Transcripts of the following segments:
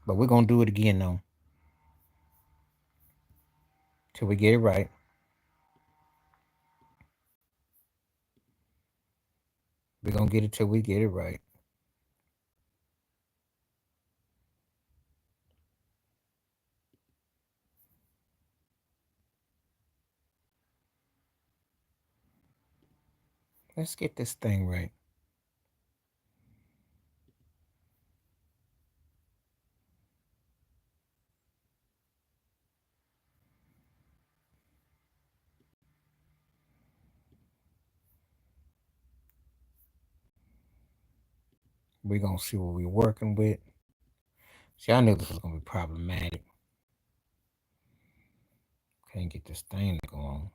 But we're going to do it again, though. Till we get it right. We're going to get it till we get it right. Let's get this thing right. We're going to see what we're working with. See, I knew this was going to be problematic. Can't get this thing to go on.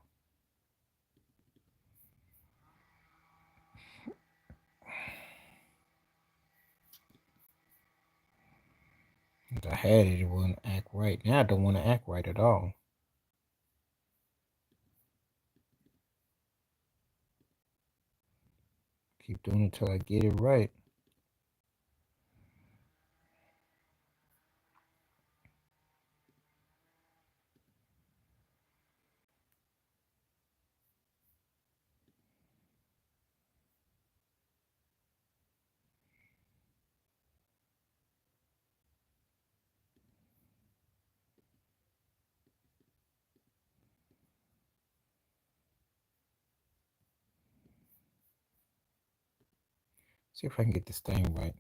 If I had it, it wouldn't act right. Now I don't want to act right at all. Keep doing it till I get it right. See if I can get this thing right.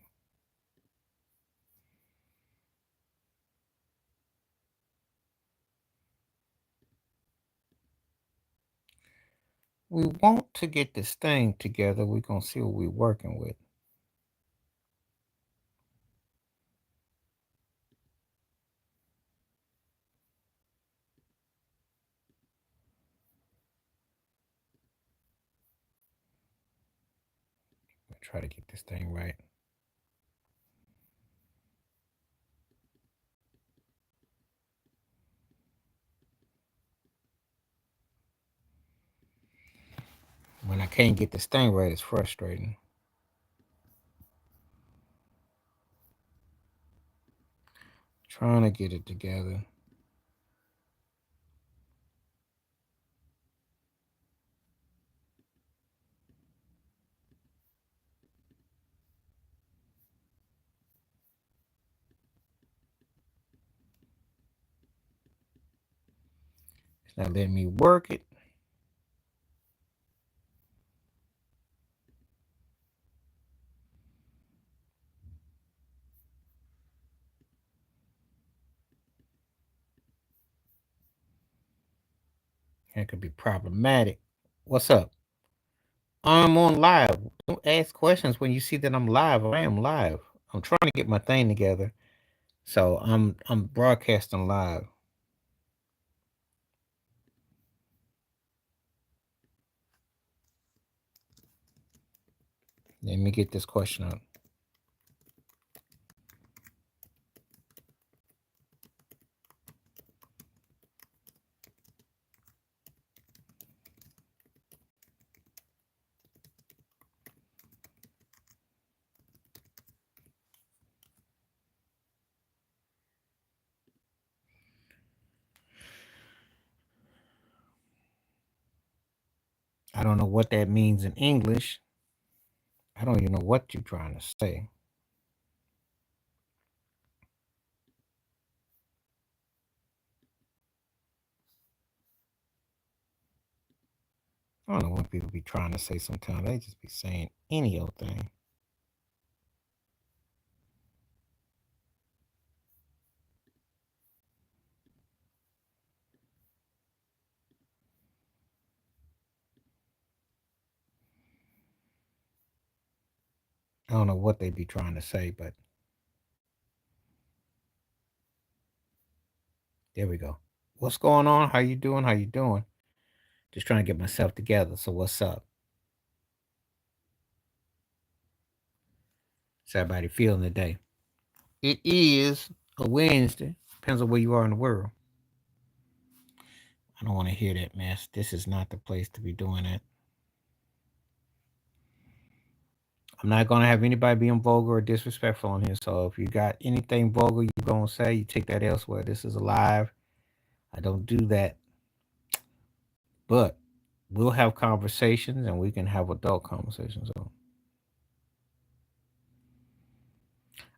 We want to get this thing together. We're going to see what we're working with. Try to get this thing right. When I can't get this thing right, it's frustrating. Trying to get it together. It's not letting me work it. That could be problematic. What's up? I'm on live. Don't ask questions when you see that I'm live. I am live. I'm trying to get my thing together. So I'm broadcasting live. Let me get this question up. I don't know what that means in English. I don't even know what you're trying to say. I don't know what people be trying to say sometimes. They just be saying any old thing. I don't know what they be trying to say, but there we go. What's going on? How you doing? How you doing? Just trying to get myself together. So what's up? How's everybody feeling today? It is a Wednesday. Depends on where you are in the world. I don't want to hear that mess. This is not the place to be doing that. I'm not gonna have anybody being vulgar or disrespectful on here. So if you got anything vulgar you gonna say, you take that elsewhere. This is alive. I don't do that. But we'll have conversations and we can have adult conversations. So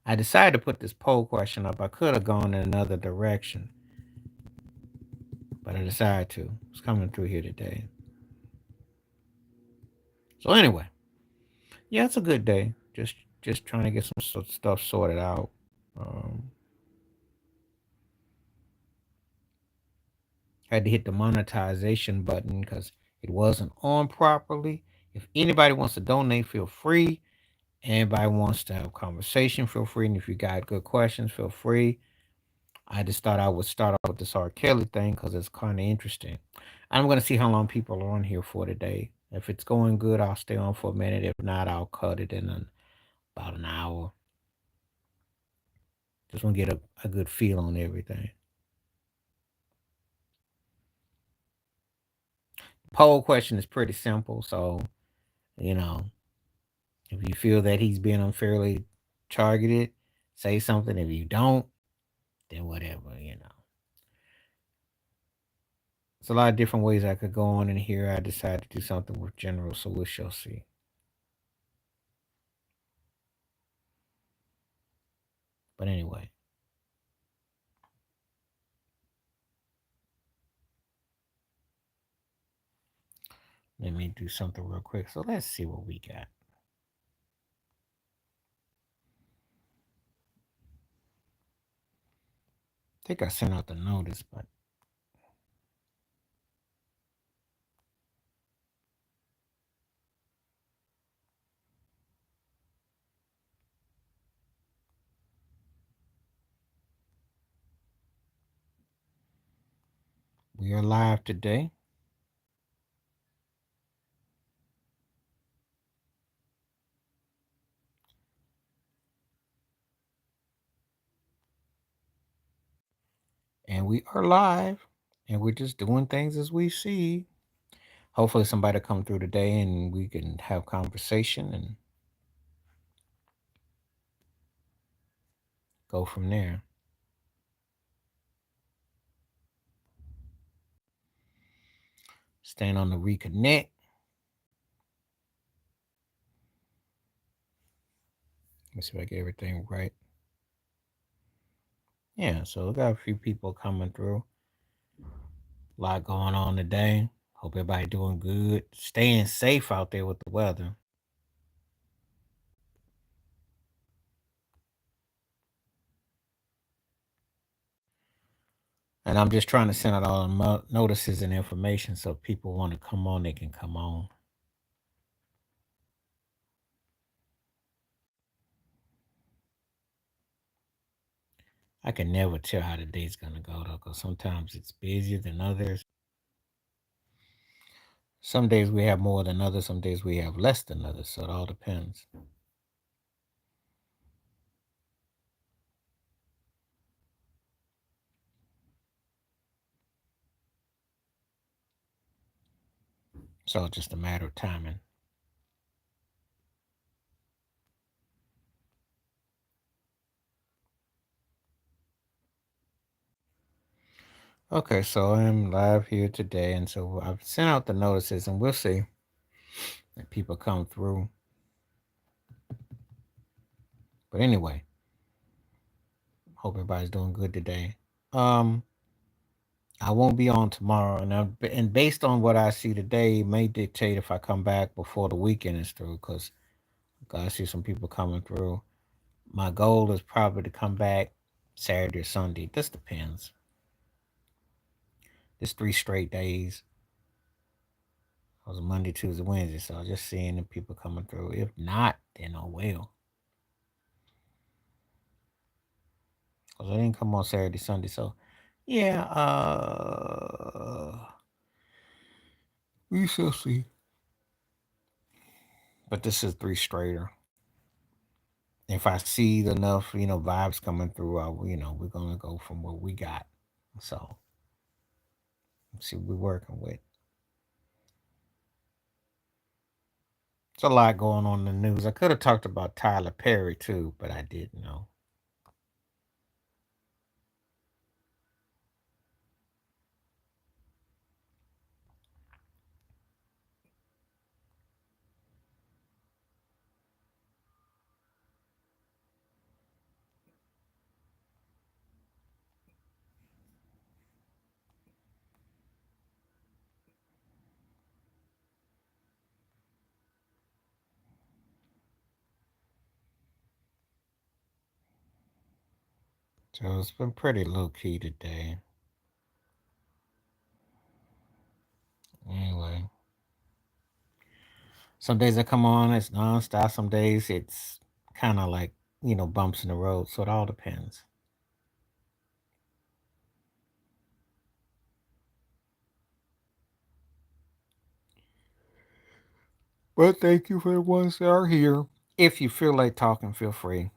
I decided to put this poll question up. I could have gone in another direction, but I decided to. It's coming through here today. So anyway, yeah, it's a good day. Just trying to get some stuff sorted out. Um, had to hit the monetization button because it wasn't on properly. If anybody wants to donate, feel free. Anybody wants to have a conversation, feel free. And if you got good questions, feel free. I just thought I would start off with this R. Kelly thing because it's kind of interesting. I'm going to see how long people are on here for today. If it's going good, I'll stay on for a minute. If not, I'll cut it in about an hour. Just want to get a good feel on everything. Poll question is pretty simple. So, you know, if you feel that he's being unfairly targeted, say something. If you don't, then whatever. There's a lot of different ways I could go on in here. I decided to do something with general, so we shall see. But anyway. Let me do something real quick. So let's see what we got. I think I sent out the notice, but we are live today. And we are live. And we're just doing things as we see. Hopefully somebody come through today and we can have conversation and go from there. Stand on the reconnect. Let's see if I get everything right. Yeah, so we got a few people coming through. A lot going on today. Hope everybody doing good. Staying safe out there with the weather. And I'm just trying to send out all the notices and information so if people want to come on, they can come on. I can never tell how the day's gonna go though, because sometimes it's busier than others. Some days we have more than others. Some days we have less than others. So it all depends. So it's just a matter of timing. Okay, so I'm live here today, and so I've sent out the notices, and we'll see if people come through. But anyway, hope everybody's doing good today. I won't be on tomorrow, and based on what I see today, it may dictate if I come back before the weekend is through. Because I see some people coming through. My goal is probably to come back Saturday or Sunday. This depends. It's 3 straight days. It was Monday, Tuesday, Wednesday. So just seeing the people coming through. If not, then oh well. Because I didn't come on Saturday, Sunday. So yeah, we shall see. But this is 3 straighter. If I see enough, vibes coming through, we're gonna go from what we got. So let's see what we're working with. It's a lot going on in the news. I could have talked about Tyler Perry too, but I didn't know. So it's been pretty low key today. Anyway, some days I come on, it's nonstop. Some days it's kind of like, bumps in the road. So it all depends. But thank you for the ones that are here. If you feel like talking, feel free.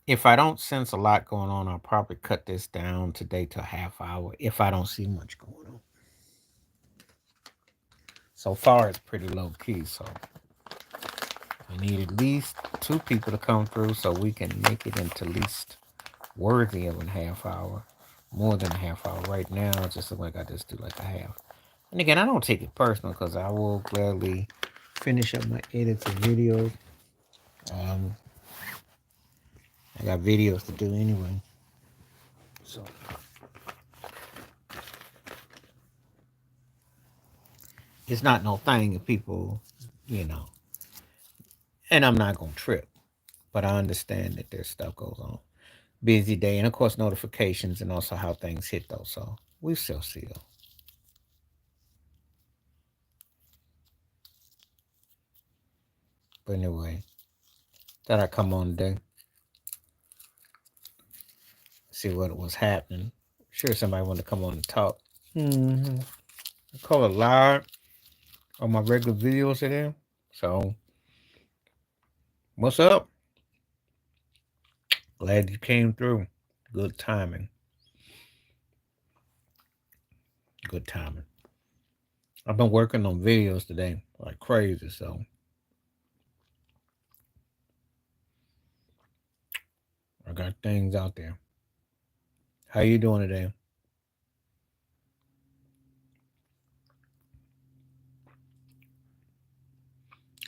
If I don't sense a lot going on, I'll probably cut this down today to a half hour if I don't see much going on. So far, it's pretty low key. So I need at least two people to come through so we can make it into least worthy of a half hour. More than a half hour. Right now, it just looks like I just do like a half. And again, I don't take it personal because I will gladly finish up my edits and videos. Um, I got videos to do anyway. So it's not no thing if people, you know, and I'm not gonna trip, but I understand that there's stuff goes on. Busy day, and of course notifications, and also how things hit though. So we still see though. But anyway, thought I'd come on today, see what was happening. Sure, somebody wanted to come on and talk. Mm-hmm. I call it live on my regular videos today. So what's up? Glad you came through. Good timing. Good timing. I've been working on videos today like crazy, so I got things out there. How you doing today?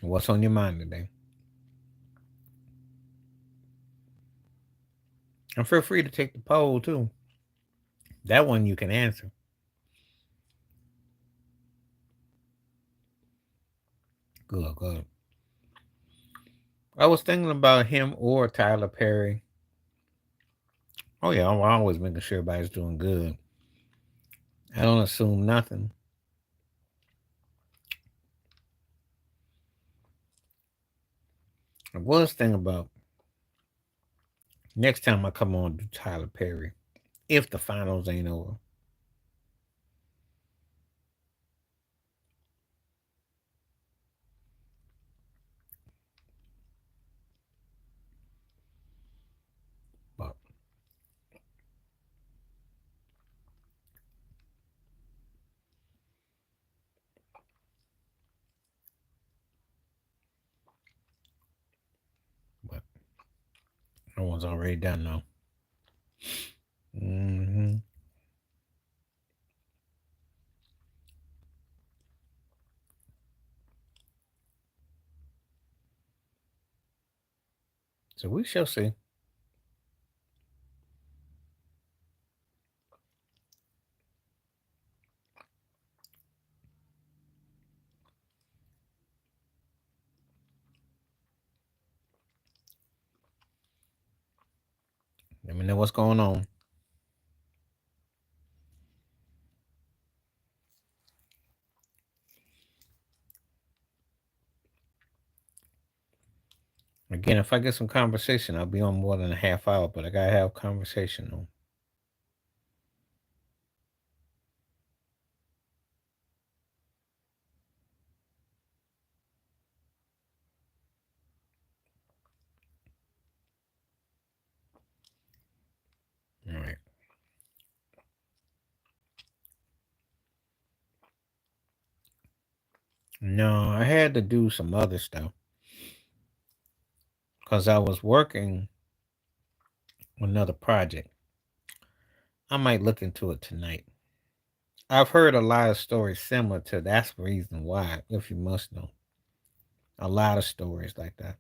What's on your mind today? And feel free to take the poll too. That one you can answer. Good, good. I was thinking about him or Tyler Perry. Oh yeah, I'm always making sure everybody's doing good. I don't assume nothing. I was thinking about next time I come on to Tyler Perry, if the finals ain't over. But but that one's already done though. Hmm. So we shall see. Let me know what's going on. Again, if I get some conversation, I'll be on more than a half hour, but I gotta have conversation though. All right. No, I had to do some other stuff because I was working on another project. I might look into it tonight. I've heard a lot of stories similar to that's the reason why, if you must know. A lot of stories like that.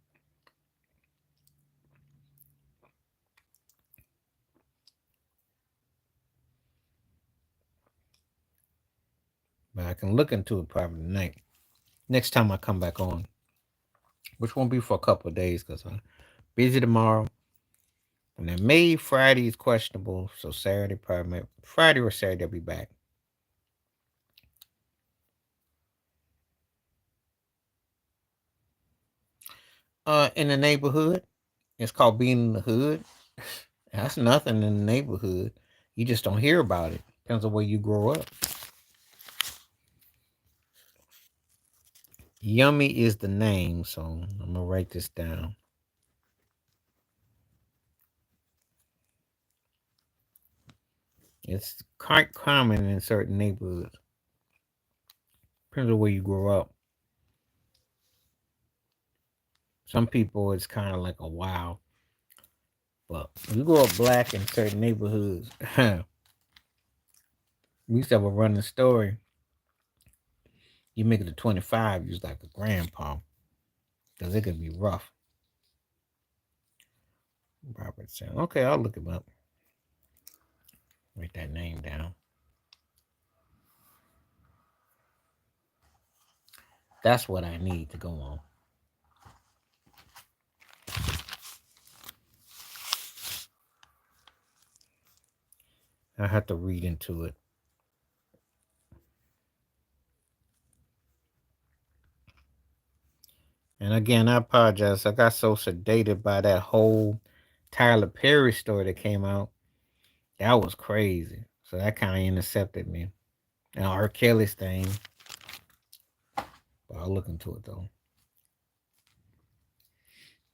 But I can look into it probably tonight. Next time I come back on, which won't be for a couple of days because I'm busy tomorrow. And then maybe Friday is questionable, so Saturday probably Friday or Saturday I'll be back. In the neighborhood, it's called being in the hood. That's nothing in the neighborhood. You just don't hear about it. Depends on where you grow up. Yummy is the name, so I'm gonna write this down. It's quite common in certain neighborhoods. Depends on where you grow up. Some people it's kind of like a wow, but if you grow up black in certain neighborhoods, we used to have a running story. You make it to 25, you're like a grandpa because it could be rough. Robert said, "Okay, I'll look him up. Write that name down." That's what I need to go on. I have to read into it. And again, I apologize. I got so sedated by that whole Tyler Perry story that came out. That was crazy. So that kind of intercepted me. And R. Kelly's thing. But I'll look into it though.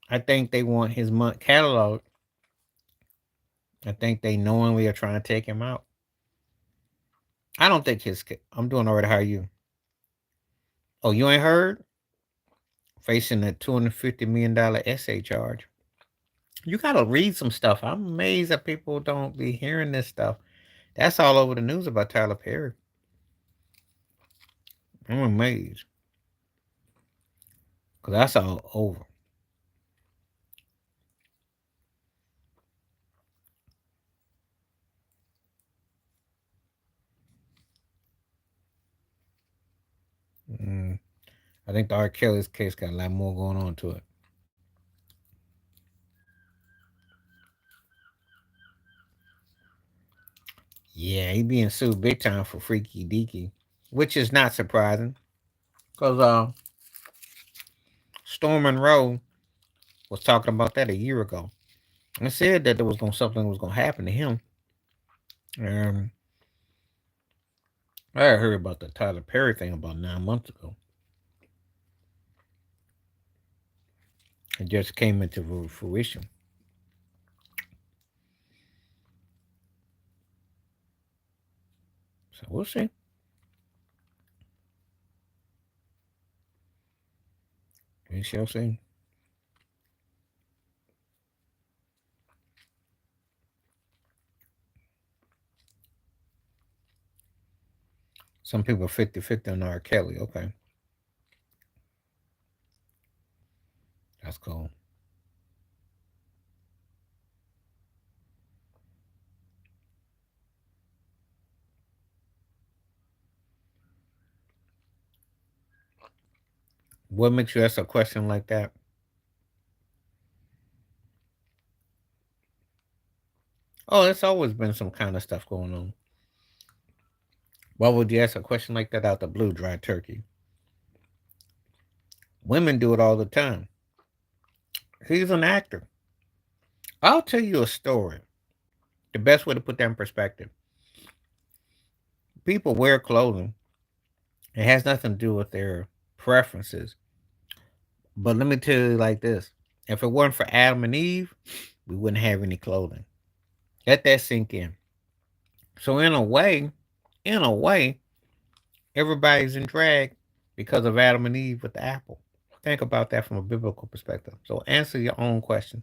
I think they want his catalog. I think they knowingly are trying to take him out. I don't think his. I'm doing all right. How are you? Oh, you ain't heard? Facing a $250 million essay charge. You gotta read some stuff. I'm amazed that people don't be hearing this stuff. That's all over the news about Tyler Perry. I'm amazed because that's all over. Mm, I think the R. Kelly's case got a lot more going on to it. Yeah, he being sued big time for freaky deaky, which is not surprising because Storm Monroe was talking about that a year ago and said that there was something was going to happen to him. Um, I heard about the Tyler Perry thing about 9 months ago. It just came into fruition. So we'll see. We shall see. Some people 50-50 on R. Kelly. Okay, that's cool. What makes you ask a question like that? Oh, it's always been some kind of stuff going on. Why would you ask a question like that out the blue, dry turkey? Women do it all the time. He's an actor. I'll tell you a story. The best way to put that in perspective. People wear clothing. It has nothing to do with their preferences. But let me tell you like this. If it weren't for Adam and Eve, we wouldn't have any clothing. Let that sink in. So in a way, everybody's in drag because of Adam and Eve with the apple. Think about that from a biblical perspective. So answer your own question.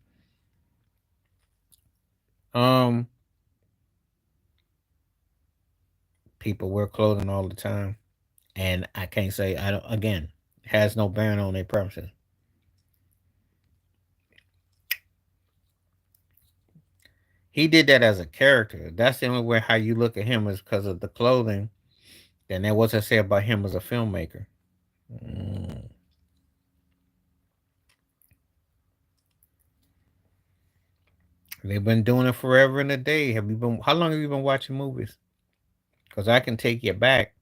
Um, People wear clothing all the time, and I can't say I don't. Again, has no bearing on their preferences. He did that as a character. That's the only way how you look at him is because of the clothing. Then that was I say about him as a filmmaker. Mm. They've been doing it forever and a day. Have you been? How long have you been watching movies? Because I can take you back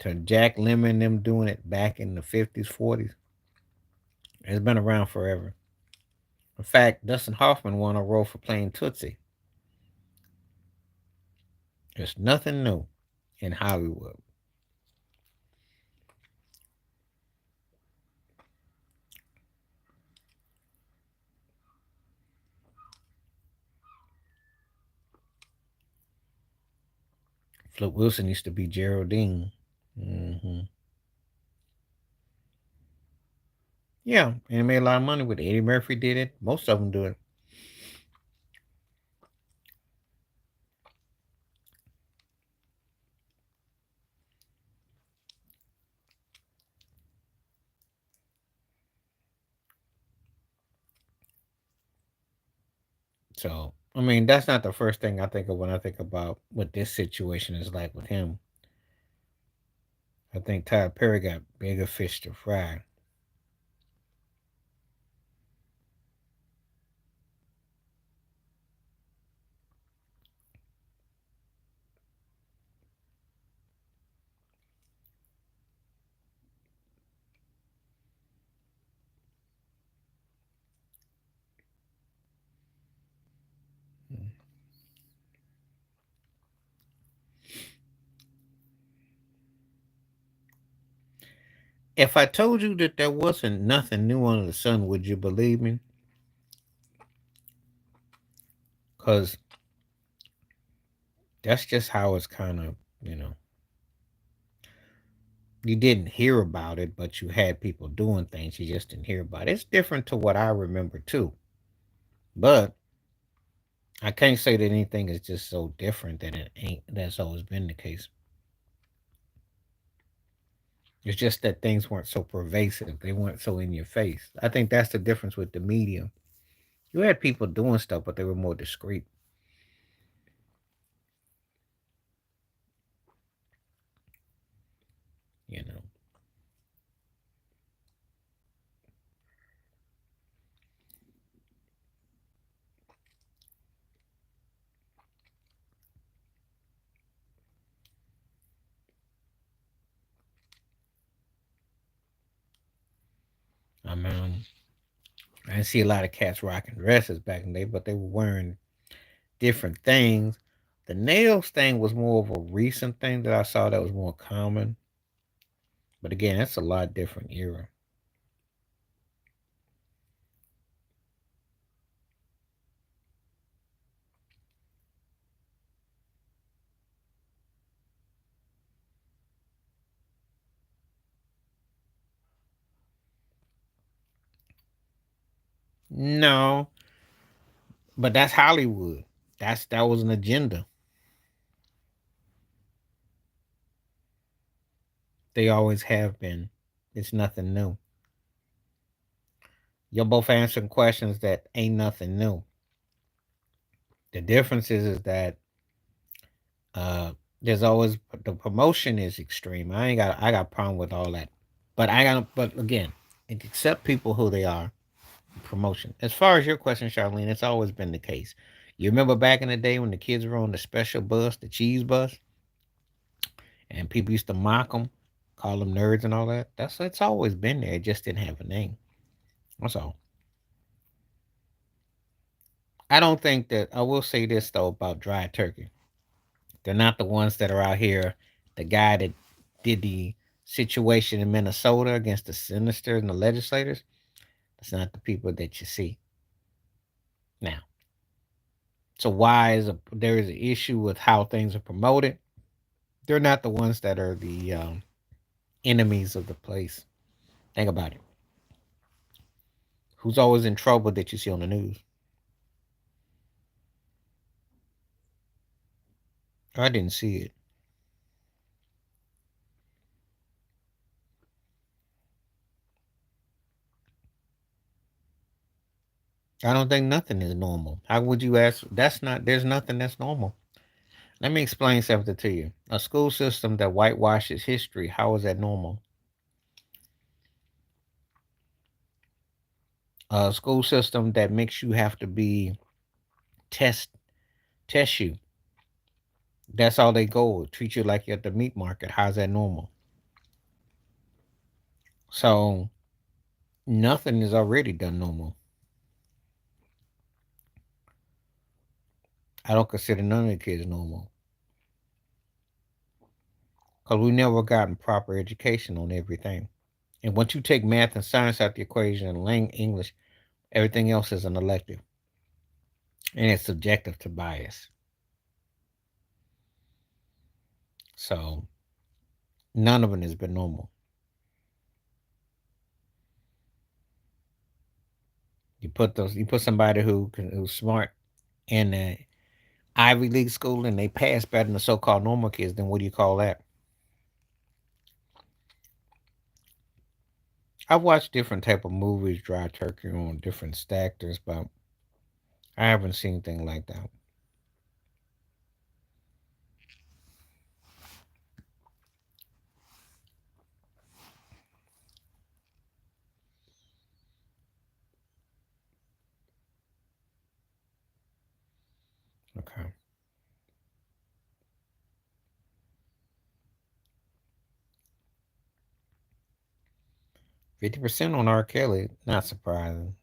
to Jack Lemmon and them doing it back in the 50s, 40s. It's been around forever. In fact, Dustin Hoffman won a role for playing Tootsie. There's nothing new in Hollywood. Flip Wilson used to be Geraldine. Hmm. Yeah, and he made a lot of money with it. Eddie Murphy did it. Most of them do it. So, I mean, that's not the first thing I think of when I think about what this situation is like with him. I think Tyler Perry got bigger fish to fry. If I told you that there wasn't nothing new under the sun, would you believe me? Because that's just how it's kind of, you know, you didn't hear about it, but you had people doing things. You just didn't hear about it. It's different to what I remember too. But I can't say that anything is just so different that it ain't. That's always been the case. It's just that things weren't so pervasive. They weren't so in your face. I think that's the difference with the media. You had people doing stuff, but they were more discreet. You know, I mean, I didn't see a lot of cats rocking dresses back in the day, but they were wearing different things. The nails thing was more of a recent thing that I saw that was more common. But again, that's a lot different era. No, but that's Hollywood. That was an agenda. They always have been. It's nothing new. You're both answering questions that ain't nothing new. The difference is that uh there's always the promotion is extreme. I got a problem with all that. But again, accept people who they are. Promotion. As far as your question, Charlene, it's always been the case. You remember back in the day when the kids were on the special bus, the cheese bus, and people used to mock them, call them nerds and all that. That's it's always been there. It just didn't have a name. That's all. I don't think that I will say this though about dry turkey. They're not the ones that are out here. The guy that did the situation in Minnesota against the senators and the legislators. That's not the people that you see now. So why is there is an issue with how things are promoted? They're not the ones that are the enemies of the place. Think about it. Who's always in trouble that you see on the news? I didn't see it. I don't think nothing is normal. How would you ask? That's not, there's nothing that's normal. Let me explain something to you. A school system that whitewashes history, how is that normal? A school system that makes you have to be test test you. That's all they go. Treat you like you're at the meat market. How's that normal? So nothing is already done normal. I don't consider none of the kids normal because we never gotten proper education on everything. And once you take math and science out the equation and English, everything else is an elective and it's subjective to bias. So none of it has been normal. You put somebody who's smart in a Ivy League school and they pass better than the so-called normal kids. Then what do you call that? I've watched different type of movies, dry turkey on different actors, but I haven't seen anything like that. Okay, 50% on R. Kelly. Not surprising.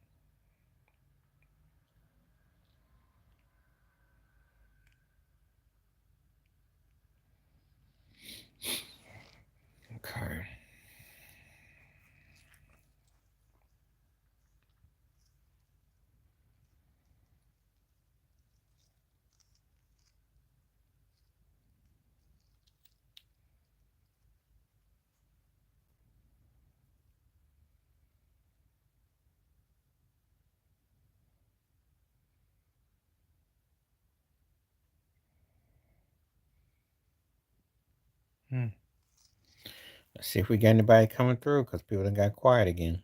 Okay. Hmm. Let's see if we got anybody coming through because people done got quiet again.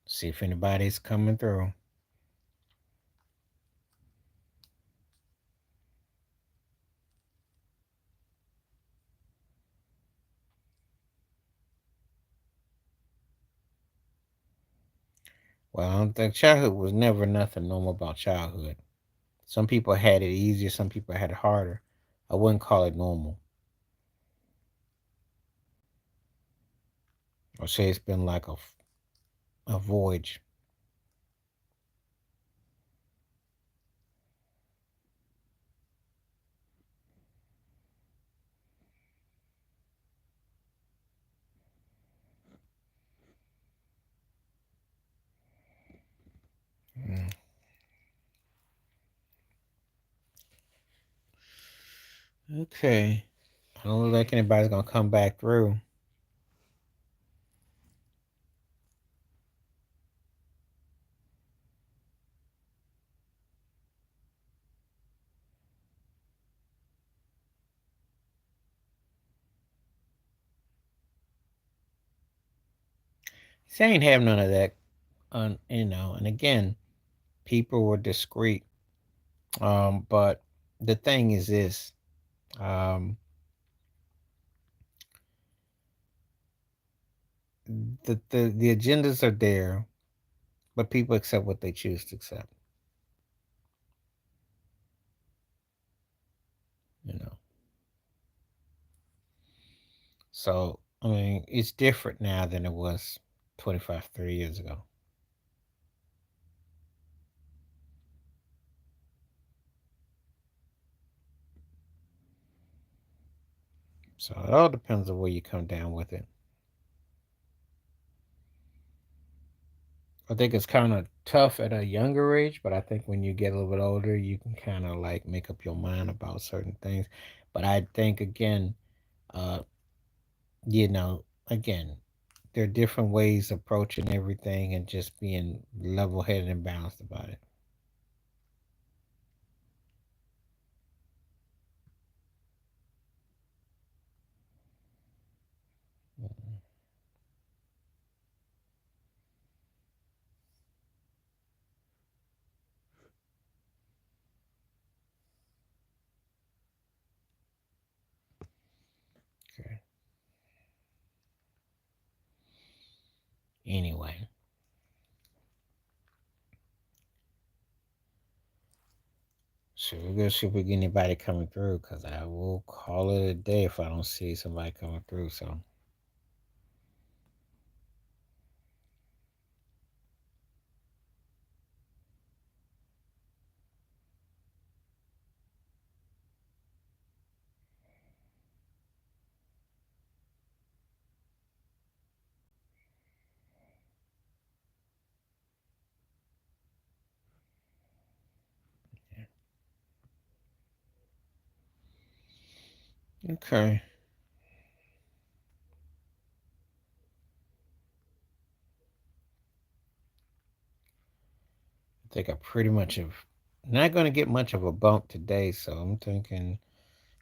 See if anybody's coming through. Well, I don't think childhood was never nothing normal about childhood. Some people had it easier, some people had it harder. I wouldn't call it normal. Or say it's been like a voyage. Mm. Okay. I don't look like anybody's gonna come back through. See, I ain't have none of that. And again, people were discreet. But the thing is this: um, the agendas are there, but people accept what they choose to accept. You know, so I mean, it's different now than it was 25, 30 years ago. So it all depends on where you come down with it. I think it's kind of tough at a younger age, but I think when you get a little bit older, you can kind of like make up your mind about certain things. But I think again, uh, you know, again, there are different ways of approaching everything and just being level headed and balanced about it. Mhm. Okay. Anyway, so we're gonna see if we get anybody coming through, because I will call it a day if I don't see somebody coming through. So, okay. I think I pretty much have not going to get much of a bump today, so I'm thinking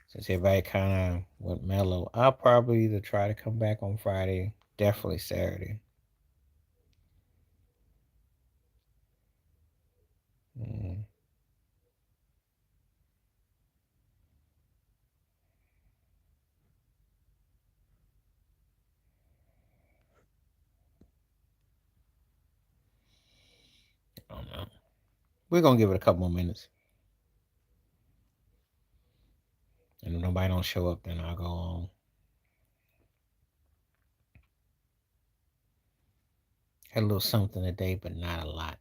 since everybody kind of went mellow, I'll probably either try to come back on Friday, definitely Saturday. Mm, I don't know. We're gonna give it a couple more minutes, and if nobody don't show up, then I'll go on. Had a little something today, but not a lot.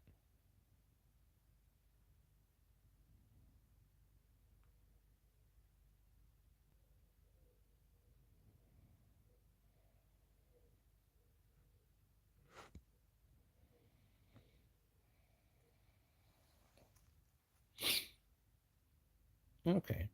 Okay.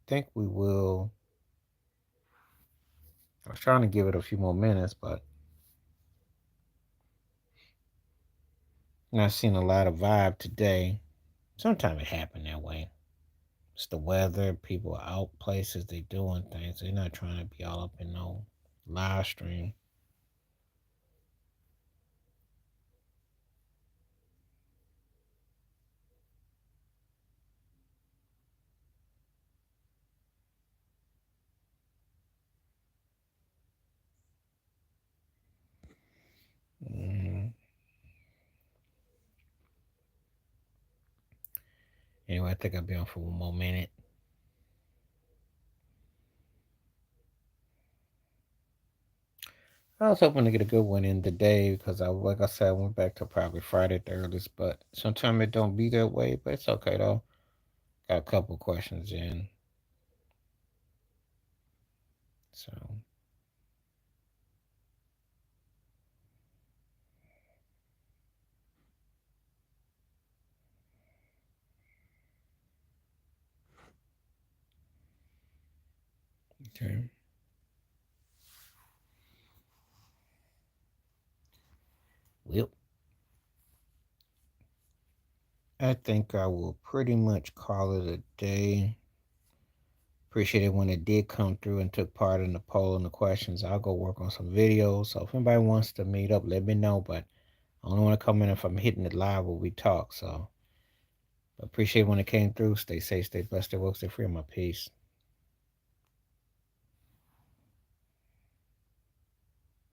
Think we will. I was trying to give it a few more minutes, but not seeing a lot of vibe today. Sometimes it happen that way. It's the weather. People are out places. They doing things. They're not trying to be all up in no live stream. Hmm. Anyway, I think I'll be on for one more minute. I was hoping to get a good one in today because like I said, I went back to probably Friday at the earliest, but sometimes it don't be that way. But it's okay though. Got a couple questions in, so okay. Well, I think I will pretty much call it a day. Appreciate it when it did come through and took part in the poll and the questions. I'll go work on some videos. So if anybody wants to meet up, let me know. But I only want to come in if I'm hitting it live where we talk. So appreciate when it came through. Stay safe, stay blessed, stay woke, stay free. My peace.